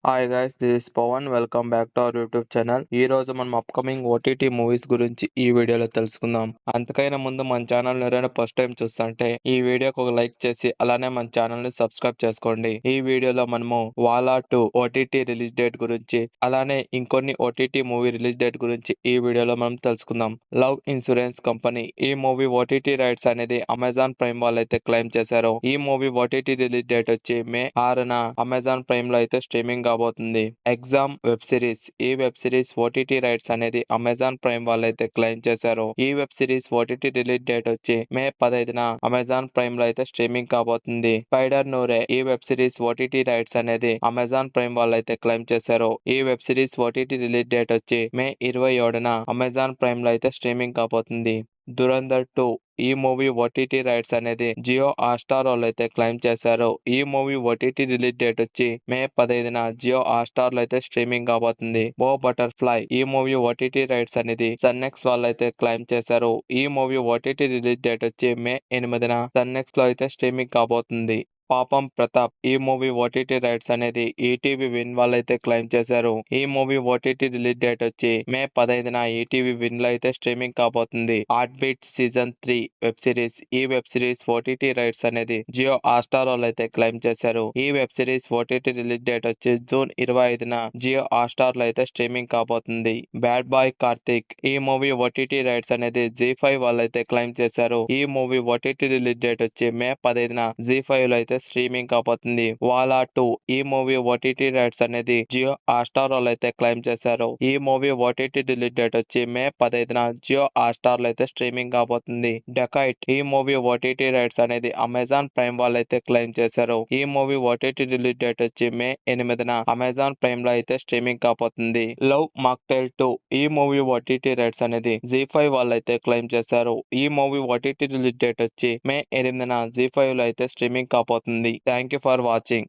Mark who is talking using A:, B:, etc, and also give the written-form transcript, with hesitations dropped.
A: Hi guys, this is Pavan. Welcome back to our YouTube channel. ఈ రోజు మనం upcoming OTT movies గురించి ఈ వీడియోలో తెలుసుకుందాం. అంతకైనా ముందు మన ఛానల్ ఎవరైనా ఫస్ట్ టైం చూస్తుంటే ఈ వీడియోకి ఒక లైక్ చేసి అలానే మన ఛానల్ ని సబ్స్క్రైబ్ చేసుకోండి. ఈ వీడియోలో మనము వాలా 2 ఓటీటీ రిలీజ్ డేట్ గురించి అలానే ఇంకొన్ని ఓటీటీ మూవీ రిలీజ్ డేట్ గురించి ఈ వీడియోలో మనం తెలుసుకుందాం. లవ్ ఇన్సూరెన్స్ కంపెనీ ఈ మూవీ ఓటీటీ రైట్స్ అనేది అమెజాన్ ప్రైమ్ వాళ్ళు అయితే క్లెయిమ్ చేశారు. ఈ మూవీ ఓటీటీ రిలీజ్ డేట్ వచ్చి మే 6న అమెజాన్ ప్రైమ్ లో అయితే స్ట్రీమింగ్ కాబోతుంది. ఎగ్జామ్ వెబ్ సిరీస్ ఈ వెబ్ సిరీస్ ఓటీటీ రైట్స్ అనేది అమెజాన్ ప్రైమ్ వాళ్ళైతే క్లెయిమ్ చేశారు. ఈ web series OTT release date వచ్చి మే 15న అమెజాన్ ప్రైమ్ లో అయితే స్ట్రీమింగ్ కాబోతుంది. స్పైడర్ నూరే ఈ వెబ్ సిరీస్ ఓటీటీ రైట్స్ అనేది అమెజాన్ ప్రైమ్ వాళ్ళైతే క్లెయిమ్ చేశారు. ఈ web series OTT release date వచ్చి మే 27న అమెజాన్ ప్రైమ్ లో అయితే స్ట్రీమింగ్ కాబోతుంది. దురంధర్ 2 ఈ మూవీ ఓటీటీ రైట్స్ అనేది జియో హాట్‌స్టార్ వాళ్ళు అయితే క్లెయిమ్ చేశారు. ఈ మూవీ ఓటీటీ రిలీజ్ డేట్ వచ్చి మే 15న జియో హాట్‌స్టార్ లో అయితే స్ట్రీమింగ్ కాబోతుంది. బో బటర్ఫ్లై ఈ మూవీ ఓటీటీ రైట్స్ అనేది సన్నెక్స్ వాళ్ళు అయితే క్లెయిమ్ చేశారు. ఈ మూవీ ఓటీటీ రిలీజ్ డేట్ వచ్చి మే 8న సన్నెక్స్ లో అయితే స్ట్రీమింగ్ కాబోతుంది. పాపం ప్రతాప్ ఈ మూవీ ఓటీటీ రైట్స్ అనేది ఈటీవీ విన్ వాళ్ళైతే క్లెయిమ్ చేశారు. ఈ మూవీ ఓటీటీ రిలీజ్ డేట్ వచ్చి మే 15న ఈటీవీ విన్ లో అయితే స్ట్రీమింగ్ కాబోతుంది. Heart beat season 3 web series ఈ వెబ్ సిరీస్ ఓటీటీ రైట్స్ అనేది జియో హాట్‌స్టార్ వాళ్ళు అయితే క్లెయిమ్ చేశారు. ఈ web series OTT release date వచ్చి జూన్ 25న జియో హాట్‌స్టార్ లో అయితే స్ట్రీమింగ్ కాబోతుంది. బ్యాడ్ బాయ్ కార్తిక్ ఈ మూవీ ఓటీటీ రైట్స్ అనేది జీ5 వాళ్ళు అయితే క్లెయిమ్ చేశారు. ఈ మూవీ ఓటీటీ రిలీజ్ డేట్ వచ్చి మే 15న జీ5 లో అయితే స్ట్రీమింగ్ కాబోతుంది. వాలా 2 ఈ మూవీ ఓటీటీ రైట్స్ అనేది జియో హాట్‌స్టార్ వాళ్ళు అయితే క్లెయిమ్ చేశారు. ఈ మూవీ ఓటీటీ రిలీజ్ డేట్ వచ్చి మే 15న జియో హాట్‌స్టార్ లో అయితే స్ట్రీమింగ్ కాబోతుంది. డెకాయిట్ ఈ మూవీ ఓటీటీ రైట్స్ అనేది అమెజాన్ ప్రైమ్ వాళ్ళు అయితే క్లెయిమ్ చేశారు. ఈ మూవీ ఓటీటీ రిలీజ్ డేట్ వచ్చి మే 8న అమెజాన్ ప్రైమ్ లో అయితే స్ట్రీమింగ్ కాబోతుంది. లవ్ మాక్టైల్ 2 ఈ మూవీ ఓటీటీ రైట్స్ అనేది జీ5 వాళ్ళు అయితే క్లెయిమ్ చేశారు. ఈ మూవీ ఓటీటీ రిలీజ్ డేట్ వచ్చి మే 8న జీ5 లో అయితే స్ట్రీమింగ్ కాబోతుంది. Thank you for watching.